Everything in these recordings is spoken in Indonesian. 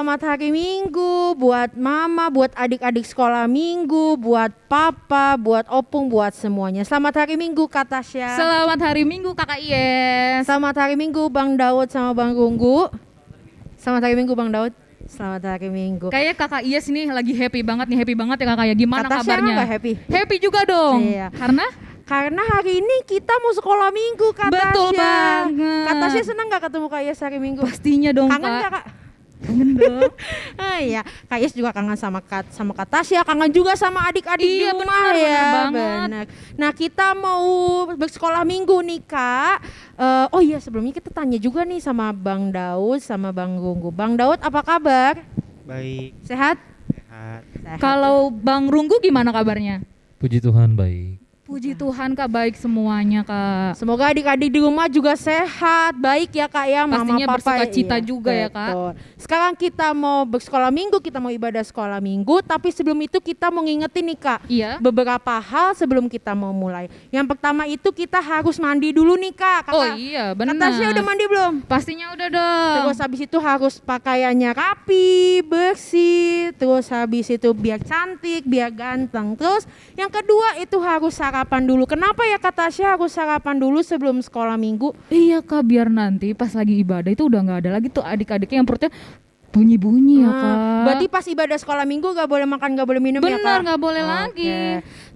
selamat hari Minggu buat mama, buat adik-adik sekolah minggu, buat papa, buat opung, buat semuanya. Selamat hari Minggu Kak Tasya. Selamat hari Minggu Kakak Iyes. Selamat hari Minggu Bang Daud sama Bang Runggu. Selamat hari Minggu Bang Daud. Selamat hari Minggu. Kayaknya Kakak Iyes nih lagi happy banget ya Kakak ya. Gimana Kak Tasya kabarnya? emang gak happy? Happy juga dong. Iya. Karena hari ini kita mau sekolah minggu Kak Tasya. betul banget. Kak Tasya senang gak ketemu Kak Yes hari Minggu? Pastinya dong Kangen Kak. gak Kak? Kangen dong. Iya, Kak Yes juga kangen sama Kak Tasya, kangen juga sama adik-adik di Iya, rumah benar, ya. benar banget. Benar. Nah, kita mau bersekolah minggu nih Kak. Oh iya, sebelumnya kita tanya juga nih sama Bang Daud sama Bang Runggu. Bang Daud apa kabar? Baik, Sehat? sehat. Sehat. Kalau Bang Runggu gimana kabarnya? Puji Tuhan baik. Puji Tuhan Kak, baik semuanya Kak. Semoga adik-adik di rumah juga sehat, baik ya Kak ya, mama Pastinya papa. bersuka cita Iya, juga ya, Kak. betul. Sekarang kita mau bersekolah minggu, kita mau ibadah sekolah minggu, tapi sebelum itu kita mau ngingetin nih Kak, Iya. beberapa hal sebelum kita mau mulai. Yang pertama itu kita harus mandi dulu nih Kak. Oh iya, benar. Kak Tasya udah mandi belum? Pastinya udah dong. Terus habis itu harus pakaiannya rapi, bersih, terus habis itu biar cantik, biar ganteng. Terus yang kedua itu harus sarapan dulu. Kenapa ya Kak Tasya harus sarapan dulu sebelum sekolah minggu? Iya Kak, biar nanti pas lagi ibadah itu udah nggak ada lagi tuh adik-adiknya yang perutnya bunyi-bunyi ya Kak. Berarti pas ibadah sekolah minggu gak boleh makan, gak boleh minum ya Kak? Benar, nggak boleh Oke. lagi.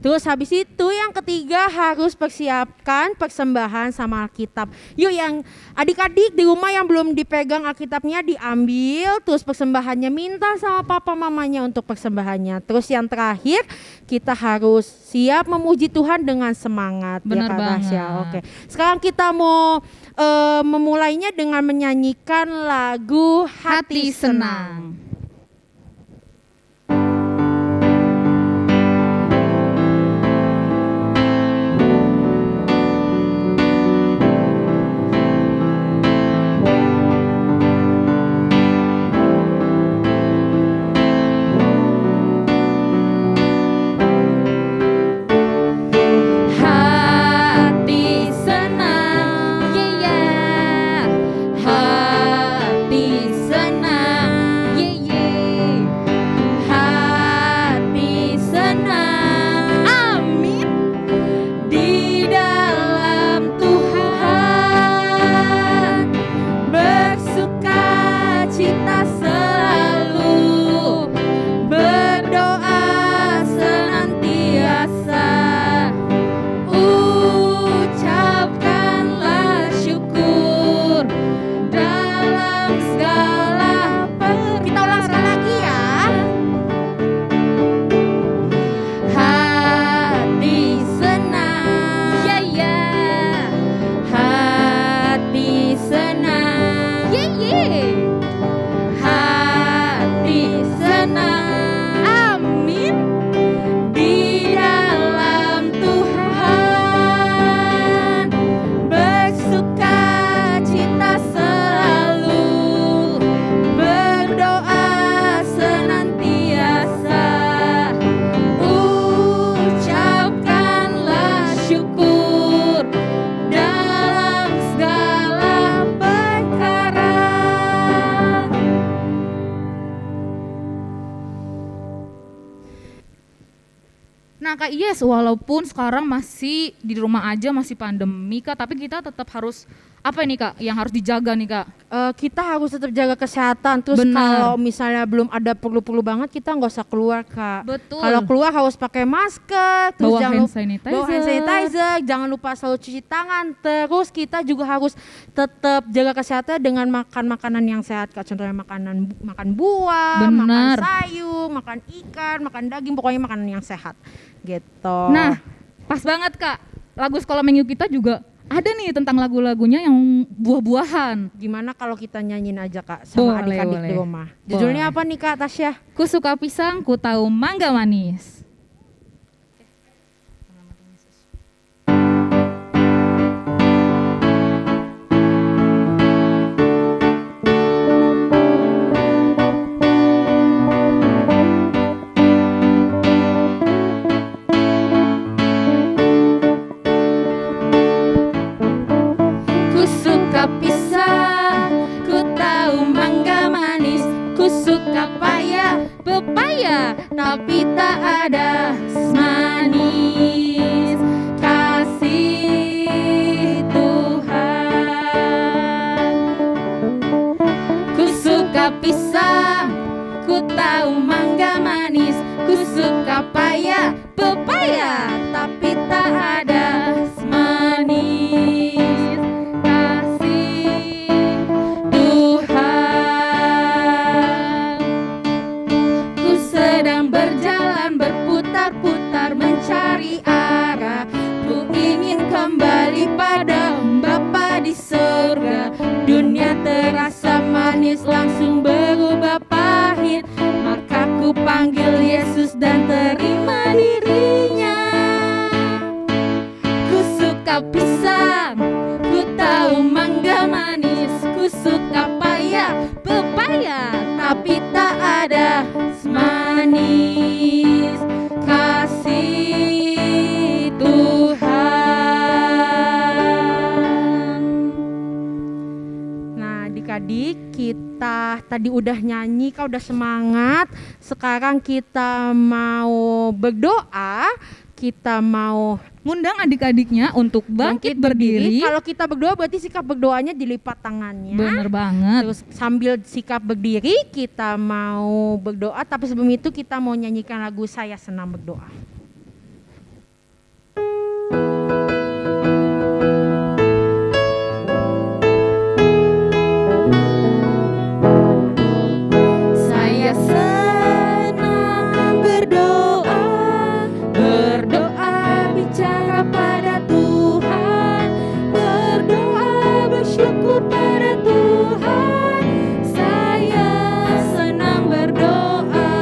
Terus habis itu yang ketiga harus persiapkan persembahan sama Alkitab. Yuk yang adik-adik di rumah yang belum dipegang Alkitabnya diambil, terus persembahannya minta sama papa mamanya untuk persembahannya. Terus yang terakhir kita harus siap memuji Tuhan dengan semangat. Benar ya Kak Tasya. banget. Oke. Sekarang kita mau memulainya dengan menyanyikan lagu Hati Senang. Hati senang, yeah, hati senang, yeah, hati senang, amin. Di dalam Tuhan bersuka cita selalu, berdoa senantiasa, ucapkanlah syukur dalam segala Kita ulang sekali lagi ya. hati senang, ya ya, hati senang, ye ye, hati senang, amin. Di dalam Tuhan bersuka cita selalu, berdoa senantiasa, ucapkanlah syukur dalam segala perkara. Nah Kak Yes, walaupun sekarang masih di rumah aja, masih pandemi Kak, tapi kita tetap harus, apa ini Kak, yang harus dijaga nih Kak? Kita harus tetap jaga kesehatan. Terus Benar. kalau misalnya belum ada perlu-perlu banget, kita nggak usah keluar Kak. Betul. Kalau keluar harus pakai masker, terus Bawa jangan hand lupa sanitizer. bawa hand sanitizer, jangan lupa selalu cuci tangan. Terus kita juga harus tetap jaga kesehatan dengan makan makanan yang sehat Kak. Contohnya makan buah, makan Benar. sayur, makan ikan, makan daging, pokoknya makanan yang sehat. Gitu. Nah, pas banget Kak, lagu sekolah minggu kita juga ada nih tentang lagu-lagunya yang buah-buahan. gimana kalau kita nyanyiin aja Kak sama Boleh, adik-adik boleh. di rumah? Judulnya Boleh. apa nih Kak Tasya? Ku suka pisang, ku tahu mangga manis. Ku suka pisang, ku tahu mangga manis. Ku suka pepaya, tapi tak ada manis kasih Tuhan. Ku suka pisang, ku tahu mangga manis, ku suka pepaya, tapi tak ada manis kasih Tuhan. Ku sedang berjalan berputar-putar mencari arah, ku ingin kembali pada Bapa di surga. Dunia terasa manis langsung berubah pahit, maka ku panggil Yesus dan terima dirinya. Ku suka pisang, ku tahu mangga manis, ku suka pepaya, tapi tak ada manis kasih Tuhan. Nah, adik-adik, kita tadi udah nyanyi, kau udah semangat. Sekarang kita mau berdoa, kita mau ngundang adik-adiknya untuk bangkit berdiri. Kalau kita berdoa berarti sikap berdoanya dilipat tangannya. Bener banget. Terus sambil sikap berdiri kita mau berdoa, tapi sebelum itu kita mau nyanyikan lagu Saya Senang Berdoa. Saya senang berdoa, bicara pada Tuhan, berdoa bersyukur pada Tuhan. Saya senang berdoa,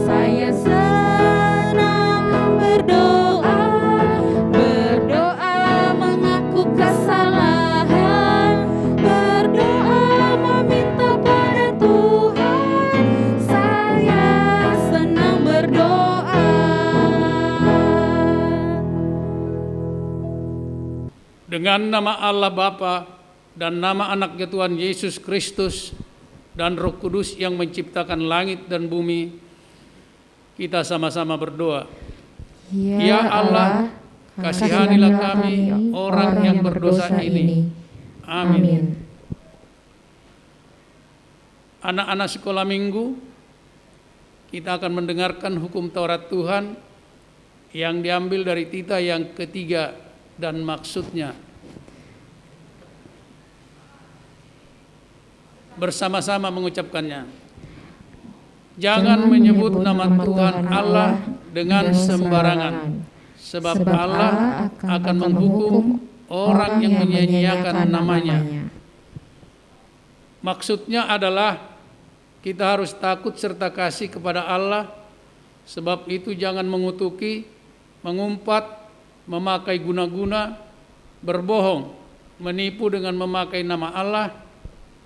saya senang berdoa, mengaku kesalahan, berdoa meminta pada Tuhan. Saya senang berdoa. Dengan nama Allah Bapa dan nama anaknya Tuhan Yesus Kristus dan Roh Kudus yang menciptakan langit dan bumi, kita sama-sama berdoa. Ya Allah, kasihanilah kami orang yang berdosa ini. Amin. Anak-anak sekolah minggu, kita akan mendengarkan hukum Taurat Tuhan yang diambil dari Tita yang ketiga dan maksudnya. Bersama-sama mengucapkannya. Jangan menyebut nama Tuhan Allah dengan sembarangan, sebab Allah akan menghukum orang yang menyia-nyiakan namanya. Maksudnya adalah kita harus takut serta kasih kepada Allah, sebab itu jangan mengutuki, mengumpat, memakai guna-guna, berbohong, menipu dengan memakai nama Allah,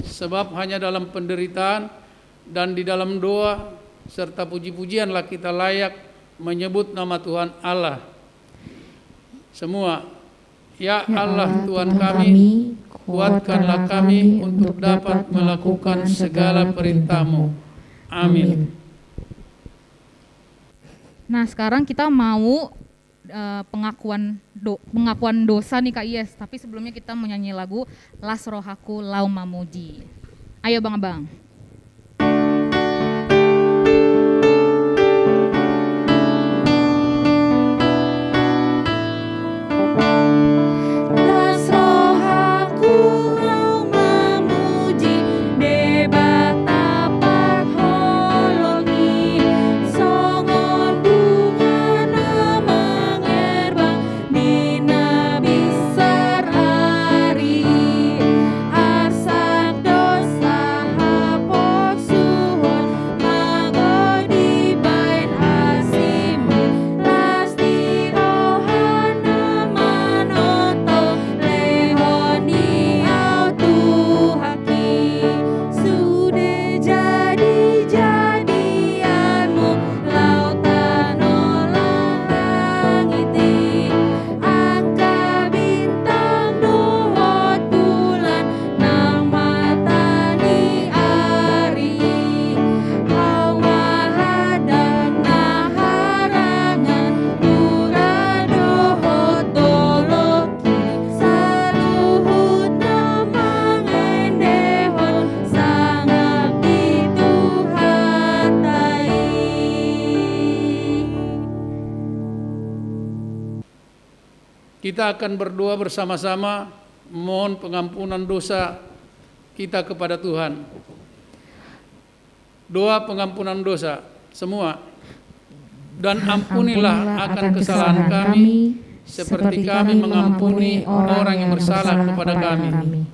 sebab hanya dalam penderitaan dan di dalam doa serta puji-pujianlah kita layak menyebut nama Tuhan Allah. Semua, ya Allah Tuhan kami, kuatkanlah kami untuk dapat melakukan segala perintah-Mu. Amin. Nah, sekarang kita mau pengakuan dosa nih Kak Yes, tapi sebelumnya kita menyanyi lagu Las Rohaku Lau Mamuji. Ayo Bang-abang. Asak dosa kita akan berdoa bersama-sama mohon pengampunan dosa kita kepada Tuhan. Doa pengampunan dosa semua. Dan ampunilah akan kesalahan kami seperti kami mengampuni orang yang bersalah kepada kami.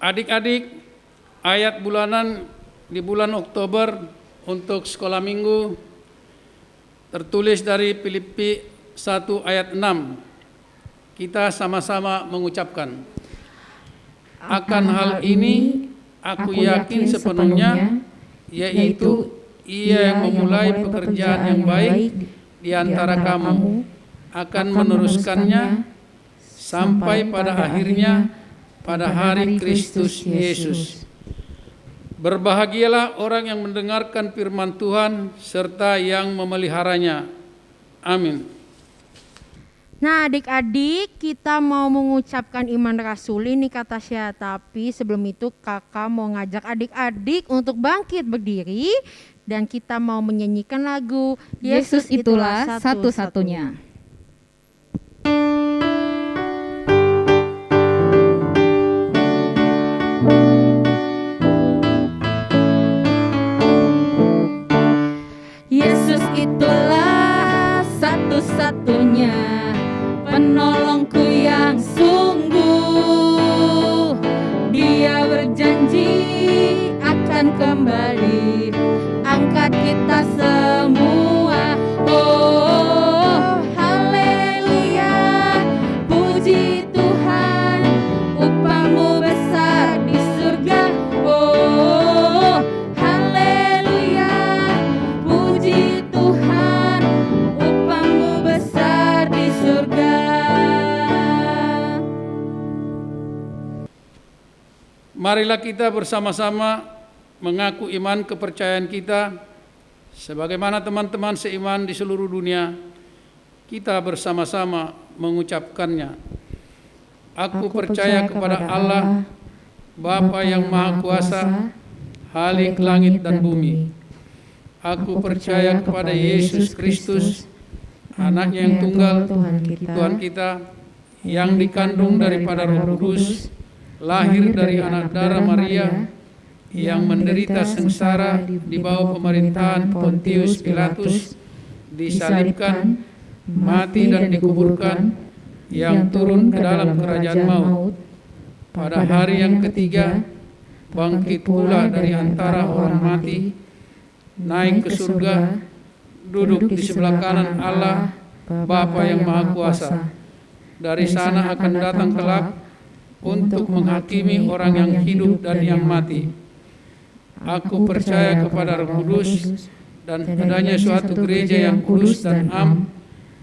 Adik-adik, ayat bulanan di bulan Oktober untuk sekolah minggu tertulis dari Filipi 1 ayat 6. Kita sama-sama mengucapkan, akan hal ini aku yakin sepenuhnya, yaitu Ia yang memulai pekerjaan yang baik di antara kamu akan meneruskannya sampai pada akhirnya pada hari Kristus Yesus. Berbahagialah orang yang mendengarkan firman Tuhan serta yang memeliharanya. Amin. Nah adik-adik, kita mau mengucapkan iman rasuli nih kata Tasya. Tapi sebelum itu kakak mau ngajak adik-adik untuk bangkit berdiri. Dan kita mau menyanyikan lagu Yesus itulah satu-satunya. Yesus itulah satu-satunya penolongku yang sungguh. Dia berjanji akan kembali angkat kita semua. Oh, haleluya, puji Tuhan, upahmu besar di surga. Oh, haleluya, puji Tuhan, upahmu besar di surga. Marilah kita bersama-sama mengaku iman kepercayaan kita sebagaimana teman-teman seiman di seluruh dunia. Kita bersama-sama mengucapkannya. Aku percaya kepada Allah, Bapa yang Maha Kuasa, Khalik langit dan bumi. Aku percaya kepada Yesus Kristus, Anaknya yang tunggal, Tuhan kita, yang dikandung daripada Roh Kudus, lahir dari anak darah Maria, yang menderita sengsara di bawah pemerintahan Pontius Pilatus, disalibkan, mati dan dikuburkan, yang turun ke dalam kerajaan maut. Pada hari yang ketiga, bangkit pula dari antara orang mati, naik ke surga, duduk di sebelah kanan Allah, Bapa yang Maha Kuasa. Dari sana akan datang kelak untuk menghakimi orang yang hidup dan yang mati. Aku percaya kepada Roh Kudus dan adanya suatu gereja yang kudus dan am,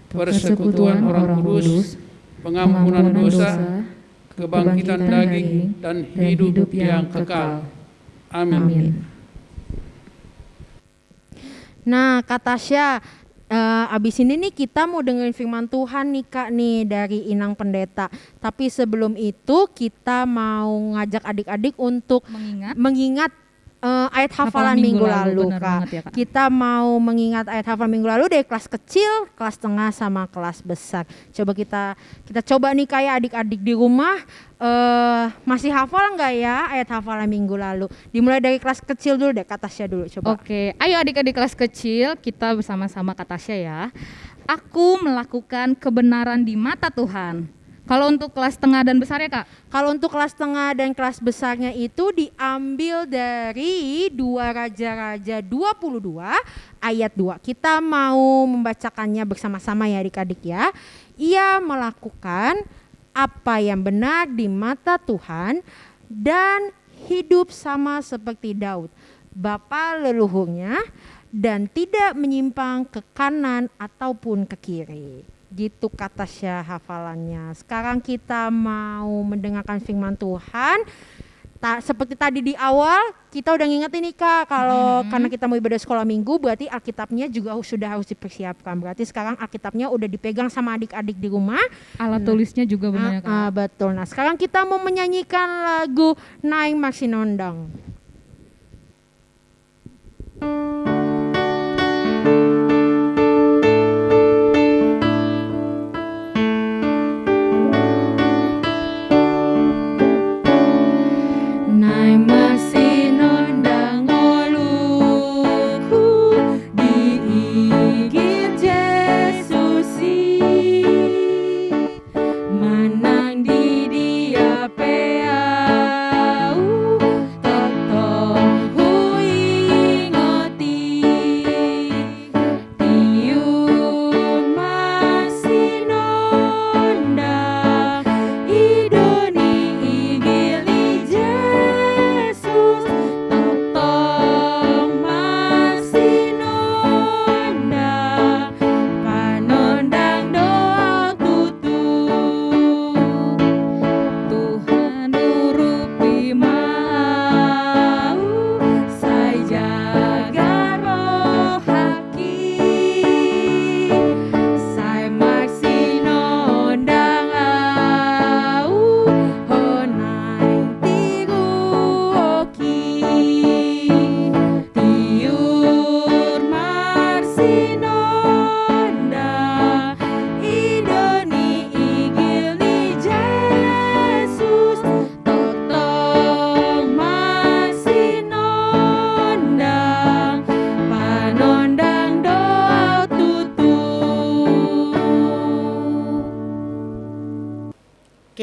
persekutuan orang kudus, pengampunan dosa, kebangkitan daging, dan hidup yang kekal. Amin. Nah Kak Tasya, abis ini nih kita mau dengerin firman Tuhan nih Kak nih dari Inang Pendeta. Tapi sebelum itu kita mau ngajak adik-adik untuk mengingat ayat hafalan minggu lalu Kak. Ya, Kak. Kita mau mengingat ayat hafalan minggu lalu dari kelas kecil, kelas tengah sama kelas besar. Coba kita coba nih kayak adik-adik di rumah masih hafal nggak ya ayat hafalan minggu lalu? Dimulai dari kelas kecil dulu deh, Kak Tasya dulu coba. Oke, ayo adik-adik kelas kecil kita bersama-sama Kak Tasya ya. Aku melakukan kebenaran di mata Tuhan. Kalau untuk kelas tengah dan besar ya Kak? Kalau untuk kelas tengah dan kelas besarnya itu diambil dari 2 Raja-Raja 22 ayat 2. Kita mau membacakannya bersama-sama ya adik-adik ya. Ia melakukan apa yang benar di mata Tuhan dan hidup sama seperti Daud, bapa leluhurnya, dan tidak menyimpang ke kanan ataupun ke kiri. Gitu kata Tasya hafalannya. Sekarang kita mau mendengarkan firman Tuhan. Seperti tadi di awal kita udah ngingetin nih Kak, kalau karena kita mau ibadah sekolah minggu berarti Alkitabnya juga sudah harus dipersiapkan. Berarti sekarang Alkitabnya udah dipegang sama adik-adik di rumah. Alat tulisnya juga benar ya Kak? Betul. Nah sekarang kita mau menyanyikan lagu Naing Maksinondang.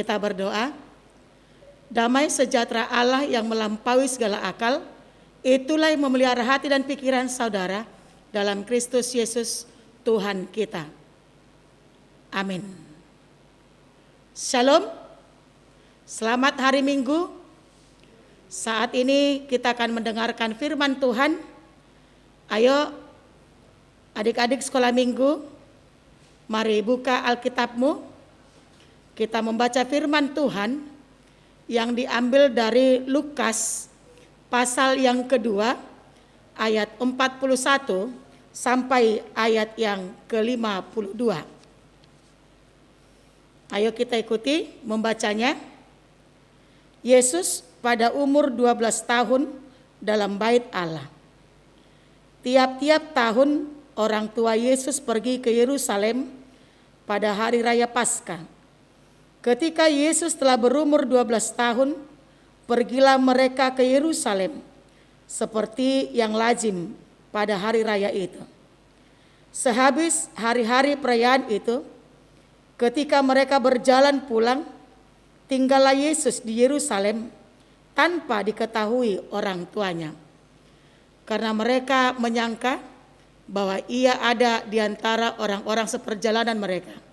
kita berdoa. Damai sejahtera Allah yang melampaui segala akal, itulah yang memelihara hati dan pikiran saudara dalam Kristus Yesus Tuhan kita. Amin. Shalom. Selamat hari Minggu. Saat ini kita akan mendengarkan firman Tuhan. Ayo adik-adik sekolah minggu, mari buka Alkitabmu. Kita membaca firman Tuhan yang diambil dari Lukas pasal yang kedua ayat 41 sampai ayat yang ke-52. Ayo kita ikuti membacanya. Yesus pada umur 12 tahun dalam bait Allah. Tiap-tiap tahun orang tua Yesus pergi ke Yerusalem pada hari raya Paskah. Ketika Yesus telah berumur 12 tahun, pergilah mereka ke Yerusalem seperti yang lazim pada hari raya itu. Sehabis hari-hari perayaan itu, ketika mereka berjalan pulang, tinggallah Yesus di Yerusalem tanpa diketahui orang tuanya. Karena mereka menyangka bahwa ia ada di antara orang-orang seperjalanan mereka.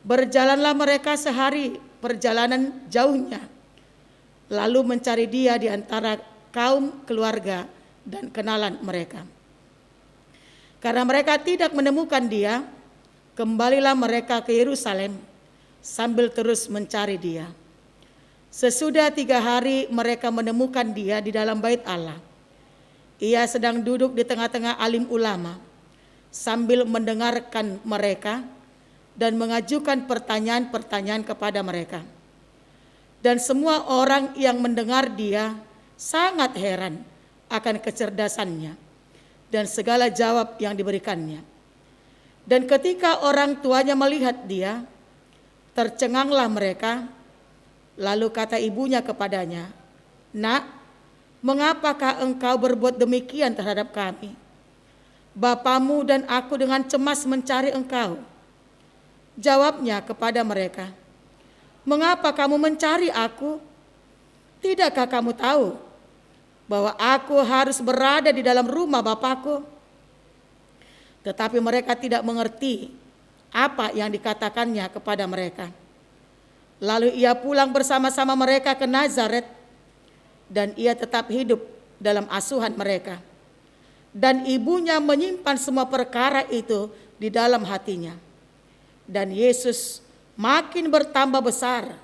Berjalanlah mereka sehari perjalanan jauhnya, lalu mencari dia di antara kaum keluarga dan kenalan mereka. Karena mereka tidak menemukan dia, kembalilah mereka ke Yerusalem sambil terus mencari dia. Sesudah 3 hari mereka menemukan dia di dalam bait Allah. Ia sedang duduk di tengah-tengah alim ulama sambil mendengarkan mereka dan mengajukan pertanyaan-pertanyaan kepada mereka. Dan semua orang yang mendengar dia sangat heran akan kecerdasannya dan segala jawab yang diberikannya. Dan ketika orang tuanya melihat dia, tercenganglah mereka. Lalu kata ibunya kepadanya, "Nak, mengapakah engkau berbuat demikian terhadap kami? Bapamu dan aku dengan cemas mencari engkau." Jawabnya kepada mereka, "Mengapa kamu mencari aku? Tidakkah kamu tahu bahwa aku harus berada di dalam rumah Bapakku?" Tetapi mereka tidak mengerti apa yang dikatakannya kepada mereka. Lalu ia pulang bersama-sama mereka ke Nazaret, dan ia tetap hidup dalam asuhan mereka. Dan ibunya menyimpan semua perkara itu di dalam hatinya. Dan Yesus makin bertambah besar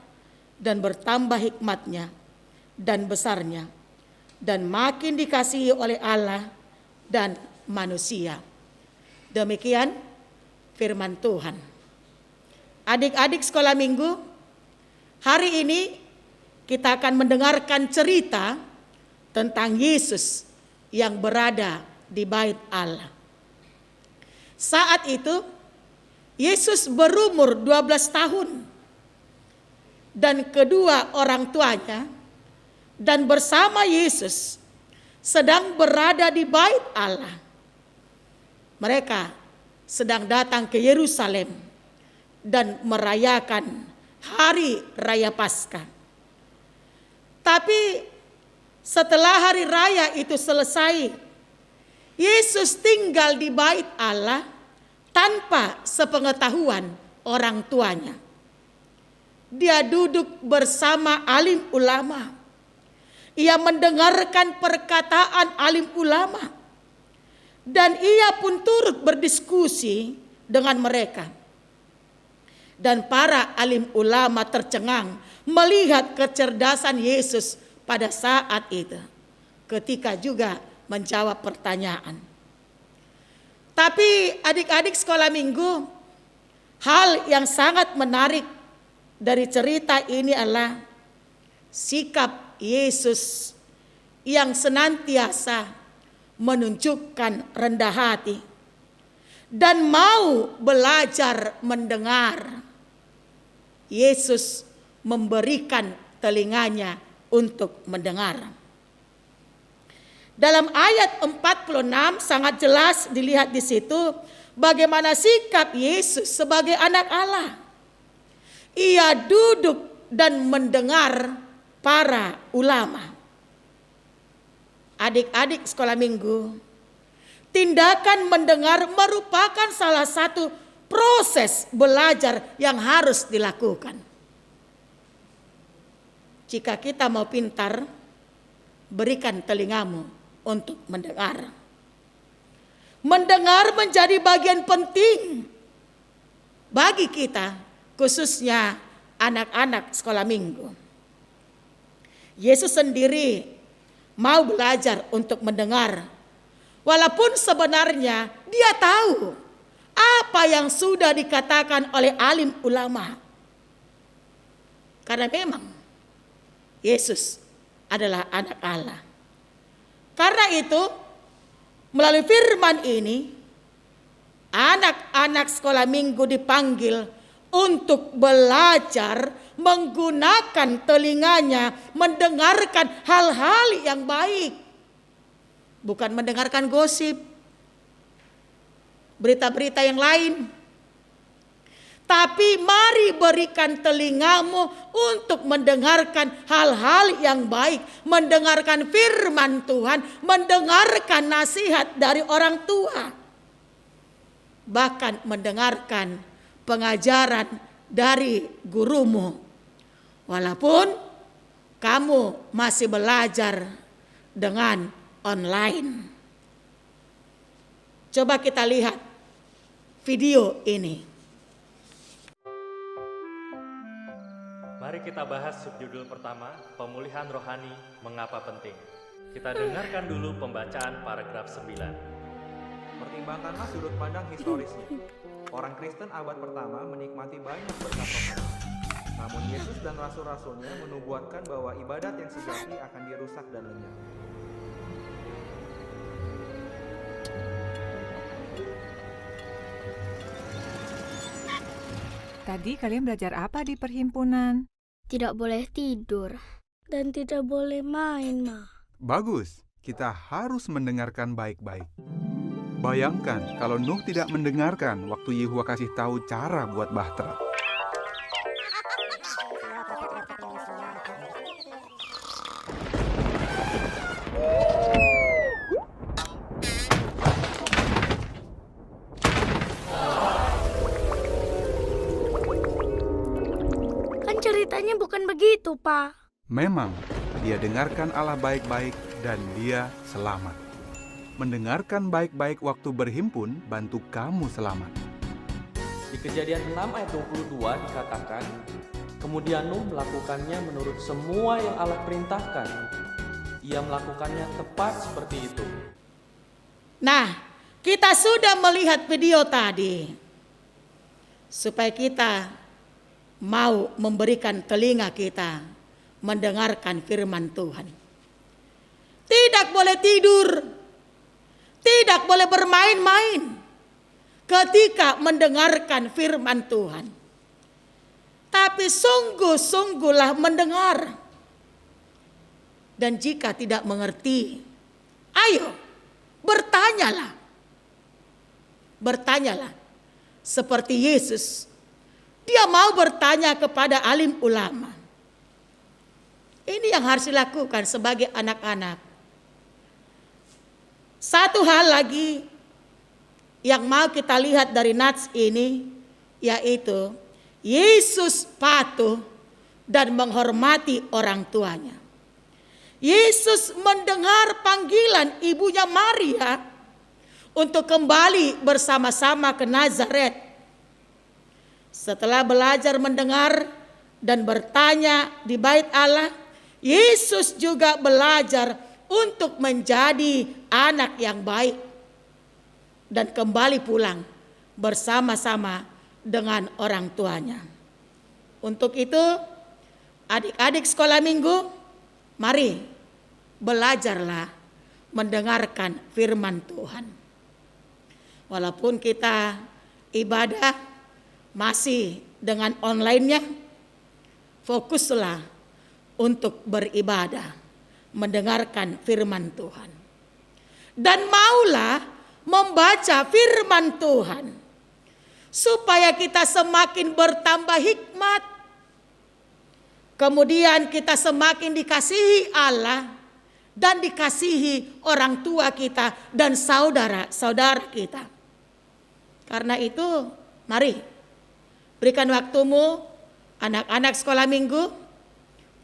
dan bertambah hikmatnya dan besarnya, dan makin dikasihi oleh Allah dan manusia. Demikian firman Tuhan. Adik-adik sekolah minggu, hari ini kita akan mendengarkan cerita tentang Yesus yang berada di bait Allah. Saat itu Yesus berumur 12 tahun dan kedua orang tuanya dan bersama Yesus sedang berada di bait Allah. Mereka sedang datang ke Yerusalem dan merayakan hari raya Paskah. Tapi setelah hari raya itu selesai, Yesus tinggal di bait Allah tanpa sepengetahuan orang tuanya. Dia duduk bersama alim ulama. Ia mendengarkan perkataan alim ulama. Dan ia pun turut berdiskusi dengan mereka. Dan para alim ulama tercengang melihat kecerdasan Yesus pada saat itu, ketika juga menjawab pertanyaan. Tapi adik-adik sekolah minggu, hal yang sangat menarik dari cerita ini adalah sikap Yesus yang senantiasa menunjukkan rendah hati dan mau belajar mendengar. Yesus memberikan telinganya untuk mendengar. Dalam ayat 46 sangat jelas dilihat di situ bagaimana sikap Yesus sebagai anak Allah. Ia duduk dan mendengar para ulama. Adik-adik sekolah minggu, tindakan mendengar merupakan salah satu proses belajar yang harus dilakukan. Jika kita mau pintar, berikan telingamu untuk mendengar. Mendengar menjadi bagian penting bagi kita, khususnya anak-anak sekolah minggu. Yesus sendiri mau belajar untuk mendengar, walaupun sebenarnya dia tahu apa yang sudah dikatakan oleh alim ulama. Karena memang Yesus adalah anak Allah. Karena itu, melalui firman ini, anak-anak sekolah minggu dipanggil untuk belajar menggunakan telinganya, mendengarkan hal-hal yang baik. Bukan mendengarkan gosip, berita-berita yang lain. Tapi mari berikan telingamu untuk mendengarkan hal-hal yang baik, mendengarkan firman Tuhan, mendengarkan nasihat dari orang tua, bahkan mendengarkan pengajaran dari gurumu. Walaupun kamu masih belajar dengan online. Coba kita lihat video ini. Mari kita bahas subjudul pertama, pemulihan rohani mengapa penting. Kita dengarkan dulu pembacaan paragraf 9. Pertimbangkanlah sudut pandang historisnya. Orang Kristen abad pertama menikmati banyak berkat rohani. Namun Yesus dan rasul-rasulnya menubuatkan bahwa ibadat yang sejati akan dirusak dan lenyap. Tadi kalian belajar apa di perhimpunan? Tidak boleh tidur dan tidak boleh main, Ma. Bagus, kita harus mendengarkan baik-baik. Bayangkan kalau Nuh tidak mendengarkan waktu Yehuwa kasih tahu cara buat bahtera. Ceritanya bukan begitu, Pak. Memang, dia dengarkan Allah baik-baik dan dia selamat. Mendengarkan baik-baik waktu berhimpun bantu kamu selamat. Di Kejadian 6 ayat 22 dikatakan, kemudian Nuh melakukannya menurut semua yang Allah perintahkan. Ia melakukannya tepat seperti itu. Nah, kita sudah melihat video tadi. Supaya kita mau memberikan telinga kita mendengarkan firman Tuhan. Tidak boleh tidur, tidak boleh bermain-main ketika mendengarkan firman Tuhan. Tapi sungguh-sungguhlah mendengar. Dan jika tidak mengerti, ayo bertanyalah. Bertanyalah seperti Yesus. Dia mau bertanya kepada alim ulama. Ini yang harus dilakukan sebagai anak-anak. Satu hal lagi yang mau kita lihat dari nats ini, yaitu Yesus patuh dan menghormati orang tuanya. Yesus mendengar panggilan ibunya Maria untuk kembali bersama-sama ke Nazaret. Setelah belajar mendengar dan bertanya di bait Allah, Yesus juga belajar untuk menjadi anak yang baik dan kembali pulang bersama-sama dengan orang tuanya. Untuk itu, adik-adik sekolah minggu, mari belajarlah mendengarkan firman Tuhan. Walaupun kita ibadah masih dengan online-nya, fokuslah untuk beribadah, mendengarkan firman Tuhan. Dan maulah membaca firman Tuhan, supaya kita semakin bertambah hikmat. kemudian kita semakin dikasihi Allah dan dikasihi orang tua kita dan saudara-saudara kita. Karena itu, mari berikan waktumu anak-anak sekolah minggu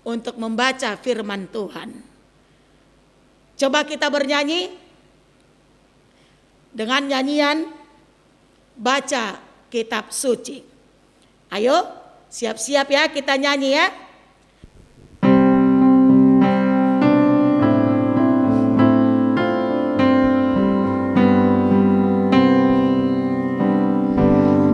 untuk membaca firman Tuhan. Coba kita bernyanyi dengan nyanyian baca kitab suci. Ayo, siap-siap ya, kita nyanyi ya.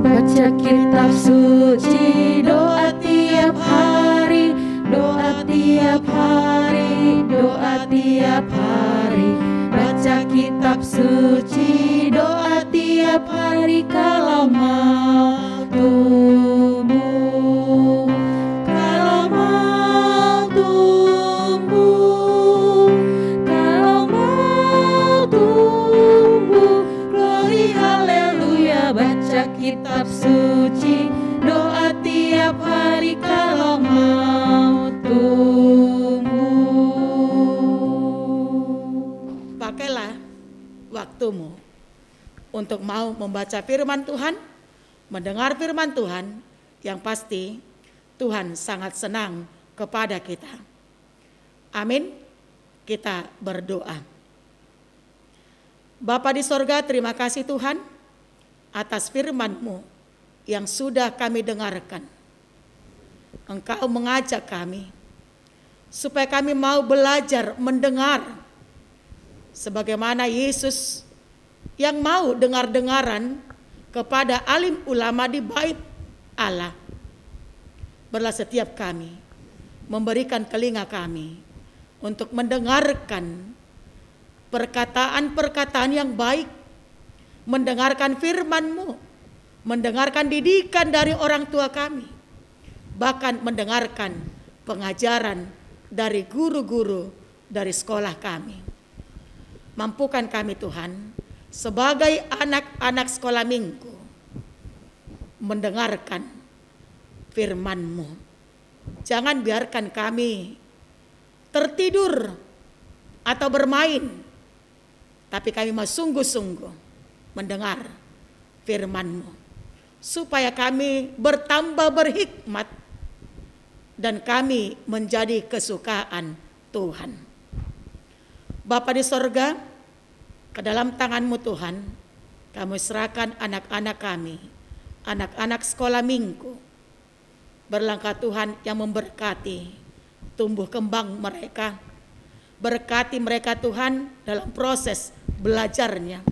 Baca kitab suci, doa tiap hari, doa tiap hari, doa tiap hari. Baca kitab suci, doa tiap hari kalau mau tumbuh. Kalau mau tumbuh, kalau mau tumbuh. Glory haleluya, baca kitab suci, doa tiap hari kalau mau tumbuh. Pakailah waktumu untuk mau membaca firman Tuhan, mendengar firman Tuhan, yang pasti Tuhan sangat senang kepada kita. Amin. Kita berdoa. Bapa di sorga, terima kasih Tuhan atas firman-Mu yang sudah kami dengarkan. Engkau mengajak kami supaya kami mau belajar mendengar sebagaimana Yesus yang mau dengar-dengaran kepada alim ulama di bait Allah. Berlah setiap kami memberikan telinga kami untuk mendengarkan perkataan-perkataan yang baik, mendengarkan firman-Mu, mendengarkan didikan dari orang tua kami, bahkan mendengarkan pengajaran dari guru-guru dari sekolah kami. Mampukan kami Tuhan sebagai anak-anak sekolah minggu mendengarkan firman-Mu. Jangan biarkan kami tertidur atau bermain, tapi kami mau sungguh-sungguh mendengar firman-Mu, supaya kami bertambah berhikmat dan kami menjadi kesukaan Tuhan. Bapa di sorga, ke dalam tangan-Mu Tuhan, kami serahkan anak-anak kami, anak-anak sekolah minggu. Berlangkah Tuhan yang memberkati tumbuh kembang mereka. Berkati mereka Tuhan dalam proses belajarnya.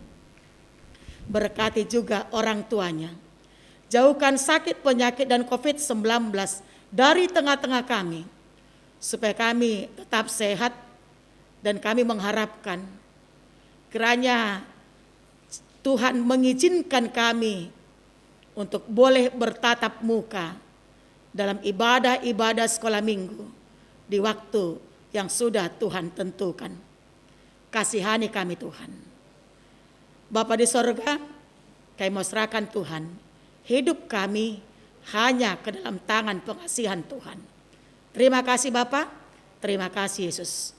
Berkati juga orang tuanya. Jauhkan sakit, penyakit, dan COVID-19 dari tengah-tengah kami, supaya kami tetap sehat. Dan kami mengharapkan kiranya Tuhan mengizinkan kami untuk boleh bertatap muka dalam ibadah-ibadah sekolah minggu di waktu yang sudah Tuhan tentukan. Kasihani kami Tuhan. Bapa di sorga, kami mau serahkan Tuhan hidup kami hanya ke dalam tangan pengasihan Tuhan. Terima kasih Bapa, terima kasih Yesus.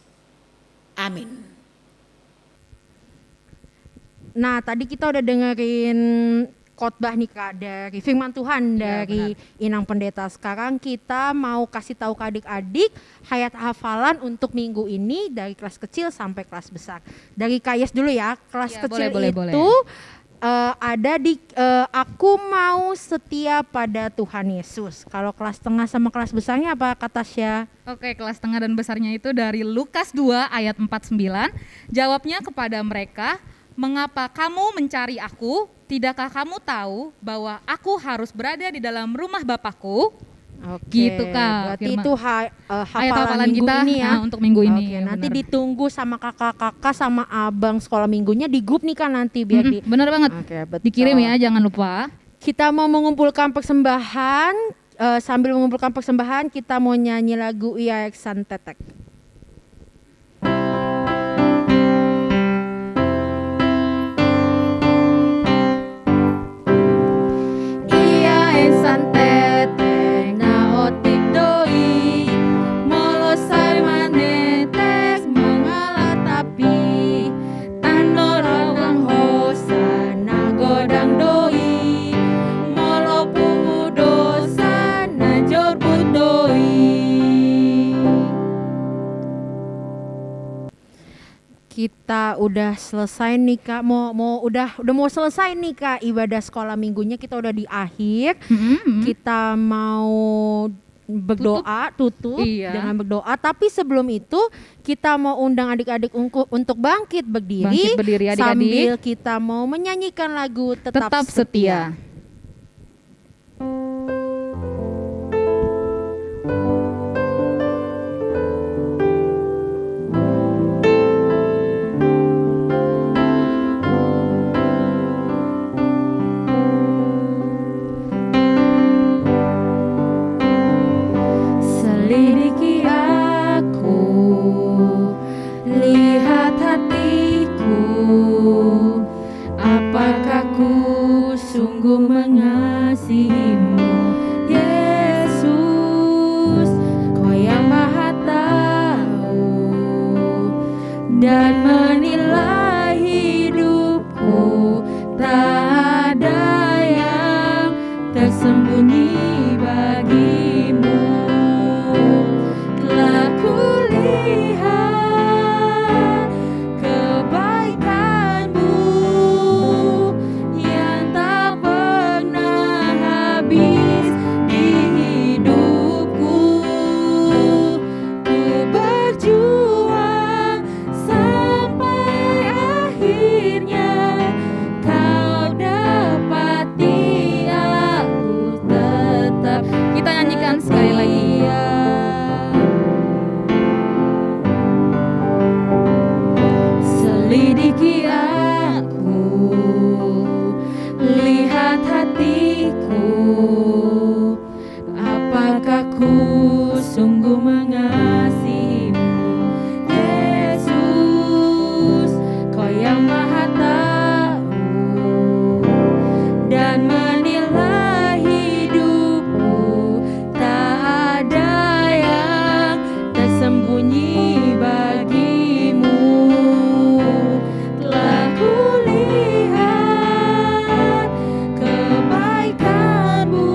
Amin. Nah, tadi kita udah dengerin khotbah nih Kak dari firman Tuhan dari Inang Pendeta. Sekarang kita mau kasih tahu ke adik-adik hayat hafalan untuk minggu ini dari kelas kecil sampai kelas besar. Dari Kak Yes dulu ya. Kelas kecil boleh. Ada di aku mau setia pada Tuhan Yesus. Kalau kelas tengah sama kelas besarnya apa Kak Tasya? Oke, kelas tengah dan besarnya itu dari Lukas 2 ayat 49. Jawabnya kepada mereka, "Mengapa kamu mencari aku? Tidakkah kamu tahu bahwa aku harus berada di dalam rumah Bapakku?" Oke, gitu Kak. berarti itu hafalan minggu kita ini ya. untuk minggu ini. Oke, nanti ditunggu sama kakak-kakak sama abang sekolah minggunya di grup nih kan nanti biar bener banget. Oke, betul. Dikirim ya, jangan lupa. Kita mau mengumpulkan persembahan, sambil mengumpulkan persembahan kita mau nyanyi lagu Ia Eksan Tetek. Ia Eksan Tetek na otik doi kita udah selesai nih Kak, udah mau selesai nih Kak ibadah sekolah minggunya, kita udah di akhir. Kita mau berdoa, tutup Iya. dengan berdoa. Tapi sebelum itu kita mau undang adik-adik untuk bangkit berdiri, Bangkit berdiri, adik-adik. sambil kita mau menyanyikan lagu Tetap Setia. Selidiki aku, lihat hatiku, apakah ku sungguh mengasihimu, Yesus, Kau yang Maha Tahu dan menilai hidupku, tak ada yang tersembunyi bagimu. Telah kulihat kebaikan-Mu yang tak pernah habis di hidupku. Ku berjuang sampai akhirnya Kau dapati aku tetap. Kita nyanyikan sekali lagi. Selidiki aku, lihat hatiku, apakah ku sungguh mengasihimu, Yesus, Kau yang Maha Tahu dan menilai hidupku, tak ada yang tersembunyi bagimu. Telah kulihat kebaikan-Mu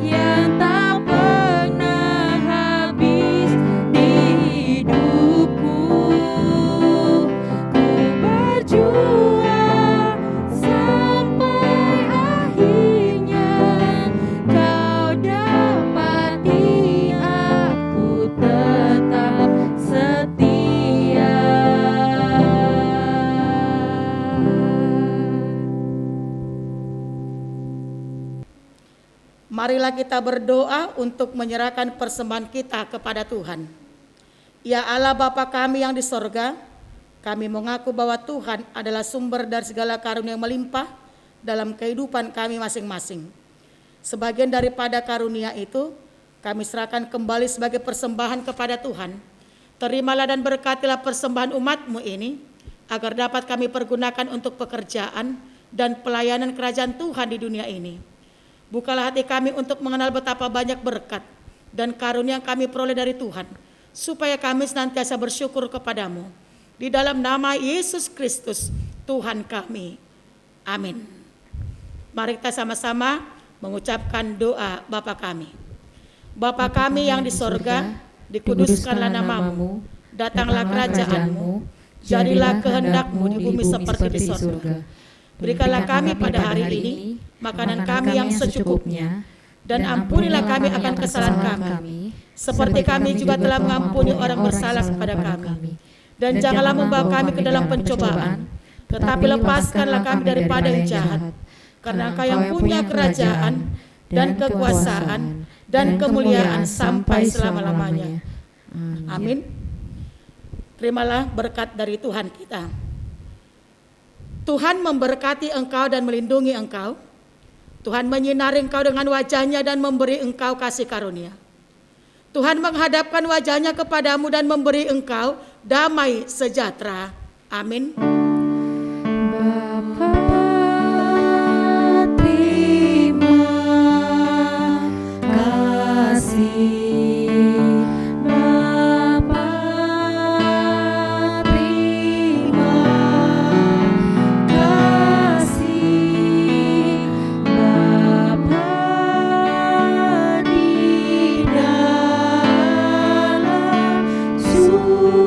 yang tak pernah habis di hidupku. Ku berjuang sampai akhirnya Kau dapati aku tetap setia. Marilah kita berdoa untuk menyerahkan persembahan kita kepada Tuhan. Ya Allah Bapa kami yang di sorga, kami mengaku bahwa Tuhan adalah sumber dari segala karunia yang melimpah dalam kehidupan kami masing-masing. Sebagian daripada karunia itu, kami serahkan kembali sebagai persembahan kepada Tuhan. Terimalah dan berkatilah persembahan umat-Mu ini, agar dapat kami pergunakan untuk pekerjaan dan pelayanan kerajaan Tuhan di dunia ini. Bukalah hati kami untuk mengenal betapa banyak berkat dan karunia yang kami peroleh dari Tuhan, supaya kami senantiasa bersyukur kepadamu. Di dalam nama Yesus Kristus, Tuhan kami. Amin. Mari kita sama-sama mengucapkan doa Bapa kami. Bapa kami yang di sorga, dikuduskanlah namamu, datanglah kerajaan-Mu, jadilah kehendak-Mu di bumi seperti di sorga. Berikanlah kami pada hari ini makanan kami yang secukupnya, dan ampunilah kami akan kesalahan kami, seperti kami juga telah mengampuni orang bersalah kepada kami. Dan janganlah membawa kami ke dalam pencobaan, tetapi lepaskanlah kami daripada yang jahat. Karena Engkau yang punya kerajaan dan kekuasaan dan kemuliaan sampai selama-lamanya. Amin. Terimalah berkat dari Tuhan kita. Tuhan memberkati engkau dan melindungi engkau. Tuhan menyinari engkau dengan wajah-Nya dan memberi engkau kasih karunia. Tuhan menghadapkan wajah-Nya kepadamu dan memberi engkau damai sejahtera. Amin. Bapa, terima kasih. Bapa, terima kasih. Bapa, di dalam surga.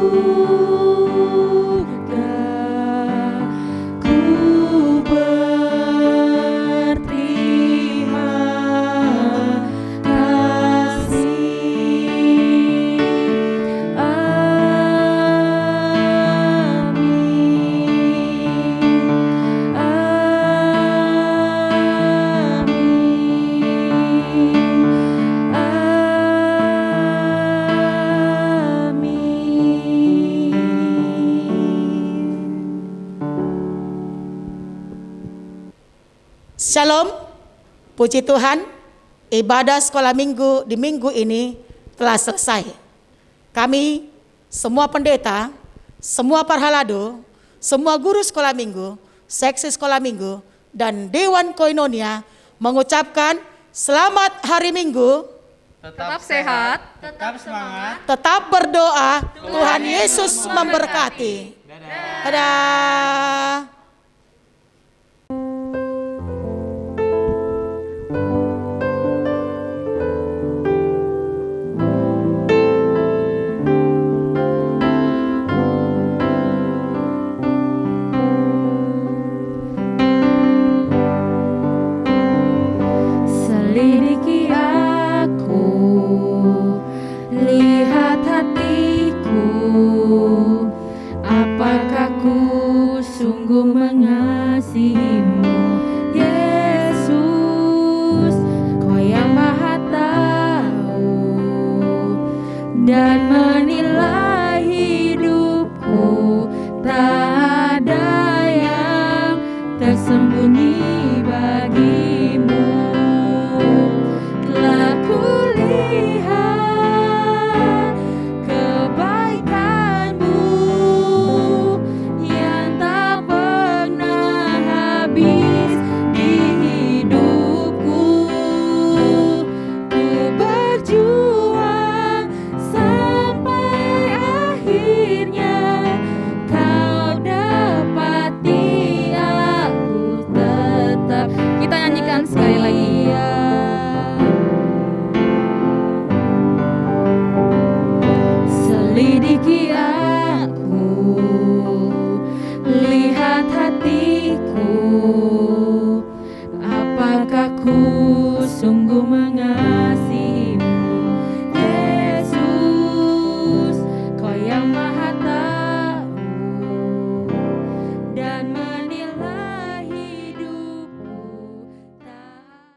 Shalom, puji Tuhan, ibadah sekolah minggu di minggu ini telah selesai. Kami, semua pendeta, semua parhalado, semua guru sekolah minggu, seksi sekolah minggu, dan Dewan Koinonia mengucapkan selamat hari Minggu. Tetap sehat, tetap semangat, Tetap berdoa, Tuhan Yesus memberkati. Dadah. Selidiki aku, lihat hatiku, apakah ku sungguh mengasihimu, Yesus, Kau yang Maha Tahu dan